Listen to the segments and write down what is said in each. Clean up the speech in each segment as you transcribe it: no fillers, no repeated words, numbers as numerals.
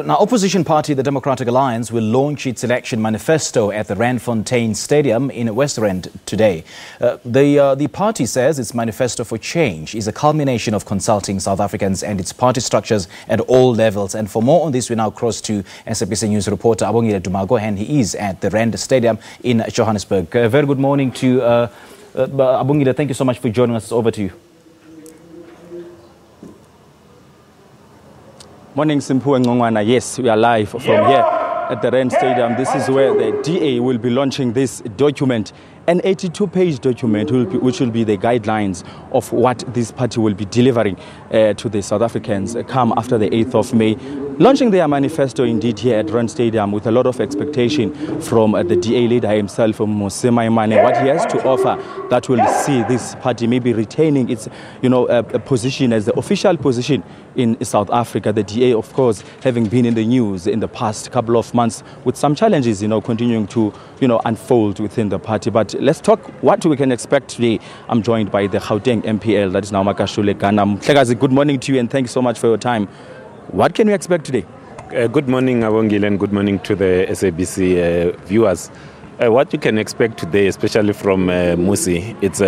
Now, opposition party, the Democratic Alliance, will launch its election manifesto at the Randfontein Stadium in West Rand today. The party says its manifesto for change is a culmination of consulting South Africans and its party structures at all levels. And for more on this, we now cross to SABC News reporter Abongile Dumago, and he is at the Rand Stadium in Johannesburg. Very good morning to Abongile. Thank you so much for joining us. Over to you. Morning, Simpu and Ngongwana. Yes, we are live from here at the Rand Stadium. This is where the DA will be launching this document, an 82-page document which will be the guidelines of what this party will be delivering to the South Africans come after the 8th of May. Launching their manifesto indeed here at Rand Stadium with a lot of expectation from the DA leader himself, Mose Maimane, what he has to offer that will see this party maybe retaining its a position as the official position in South Africa. The DA, of course, having been in the news in the past couple of months with some challenges, continuing to, unfold within the party. But let's talk what we can expect today. I'm joined by the Gauteng MPL, that is now Magashule Gana. Good morning to you and thank you so much for your time. What can we expect today? Good morning, Awongile, and good morning to the SABC viewers. What you can expect today, especially from Musi, it's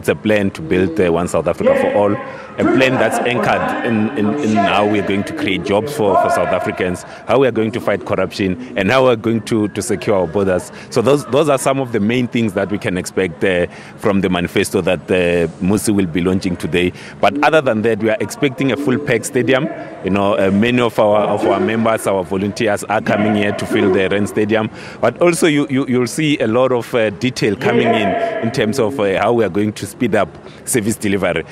a plan to build one South Africa for all, a plan that's anchored in how we're going to create jobs for South Africans, how we're going to fight corruption, and how we're going to secure our borders. So those are some of the main things that we can expect from the manifesto that Musi will be launching today. But other than that, we are expecting a full-packed stadium. Many of our members, our volunteers are coming here to fill the Rand Stadium. But also you'll see a lot of detail coming in terms of how we are going to speed up service delivery.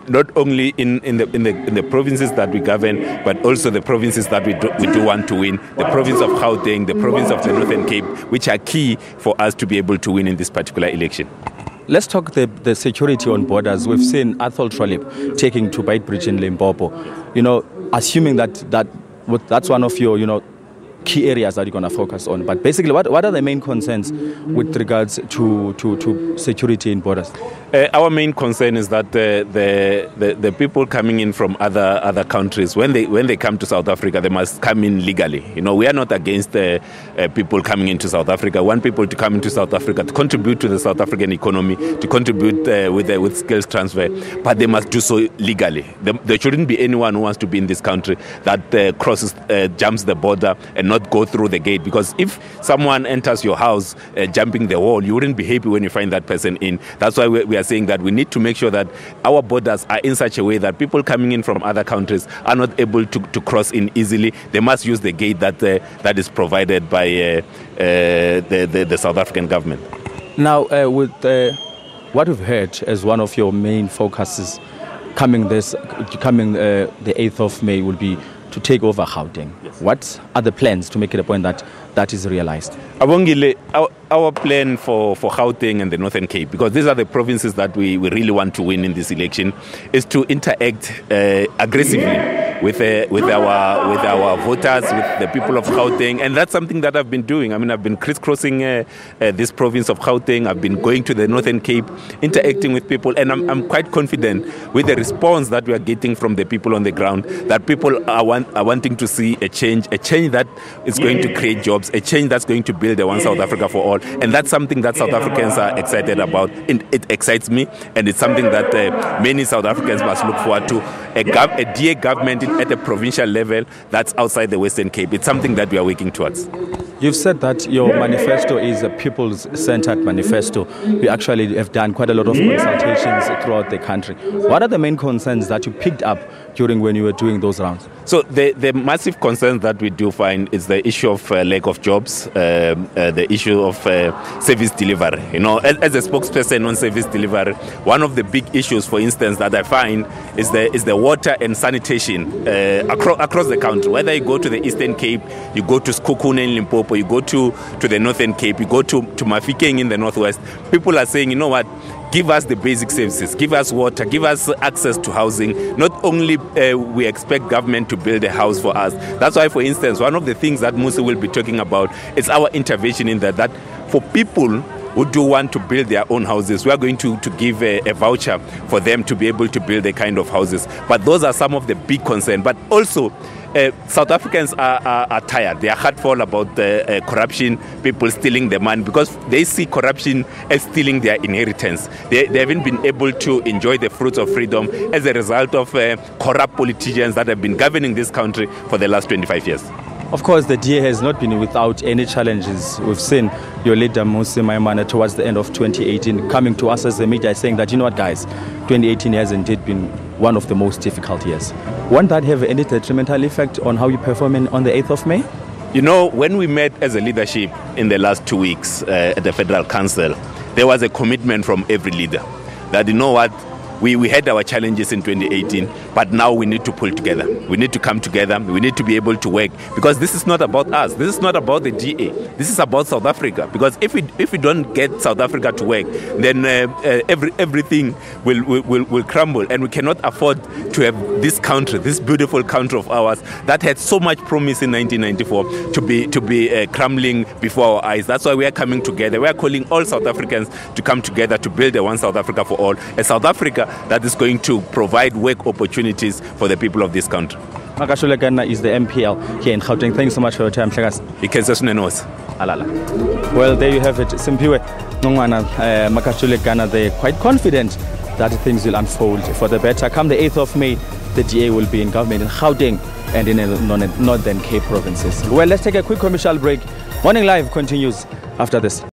Not only in the provinces that we govern, but also the provinces that we do want to win. The province of Gauteng, the province of the Northern Cape, which are key for us to be able to win in this particular election. Let's talk the security on borders. We've seen Athol Trollip taking to Beitbridge in Limpopo. Assuming that's one of your key areas that you're going to focus on. But basically, what are the main concerns with regards to security in borders? Our main concern is that the people coming in from other countries, when they come to South Africa, they must come in legally. We are not against people coming into South Africa. We want people to come into South Africa to contribute to the South African economy, to contribute with skills transfer, but they must do so legally. There shouldn't be anyone who wants to be in this country that jumps the border and not go through the gate, because if someone enters your house jumping the wall, you wouldn't be happy when you find that person in. That's why we are saying that we need to make sure that our borders are in such a way that people coming in from other countries are not able to cross in easily. They must use the gate that is provided by the South African government. Now, with what we've heard as one of your main focuses coming the 8th of May will be to take over Gauteng. Yes. What are the plans to make it a point that is realized? Our plan for Gauteng and the Northern Cape, because these are the provinces that we really want to win in this election, is to interact aggressively with our voters, with the people of Gauteng, and that's something that I've been doing. I've been crisscrossing this province of Gauteng. I've been going to the Northern Cape, interacting with people, and I'm quite confident with the response that we are getting from the people on the ground, that people are wanting to see a change that is going to create jobs, a change that's going to build a one South Africa for all, and that's something that South Africans are excited about. It excites me, and it's something that many South Africans must look forward to. A DA government at a provincial level that's outside the Western Cape. It's something that we are working towards. You've said that your manifesto is a people's-centered manifesto. You actually have done quite a lot of consultations throughout the country. What are the main concerns that you picked up during when you were doing those rounds? So the massive concerns that we do find is the issue of lack of jobs, the issue of service delivery. As a spokesperson on service delivery, one of the big issues, for instance, that I find is the water and sanitation across the country. Whether you go to the Eastern Cape, you go to Sekhukhune in Limpopo, you go to the Northern Cape, you go to Mafikeng in the Northwest, people are saying, give us the basic services, give us water, give us access to housing. Not only we expect government to build a house for us. That's why, for instance, one of the things that Musi will be talking about is our intervention in that for people who do want to build their own houses, we are going to give a voucher for them to be able to build the kind of houses. But those are some of the big concerns. But also South Africans are tired. They are heartful about corruption, people stealing their money, because they see corruption as stealing their inheritance. They haven't been able to enjoy the fruits of freedom as a result of corrupt politicians that have been governing this country for the last 25 years. Of course, the DA has not been without any challenges. We've seen your leader, Mmusi Maimane, towards the end of 2018, coming to us as the media saying that, you know what, guys, 2018 has indeed been one of the most difficult years. Won't that have any detrimental effect on how you perform on the 8th of May? You know, when we met as a leadership in the last 2 weeks at the Federal Council, there was a commitment from every leader that, you know what, we had our challenges in 2018, but now we need to pull together. We need to come together. We need to be able to work, because this is not about us. This is not about the DA. This is about South Africa. Because if we don't get South Africa to work, then everything will crumble, and we cannot afford to have this country, this beautiful country of ours that had so much promise in 1994, to be crumbling before our eyes. That's why we are coming together. We are calling all South Africans to come together to build a one South Africa for all, a South Africa that is going to provide work opportunities for the people of this country. Magashule Gana is the MPL here in Gauteng. Thank you so much for your time, Hlagas. Well, there you have it. Simpiwe Nongwana, Magashule Gana, they're quite confident that things will unfold for the better. Come the 8th of May, the DA will be in government in Gauteng and in the Northern Cape provinces. Well, let's take a quick commercial break. Morning Live continues after this.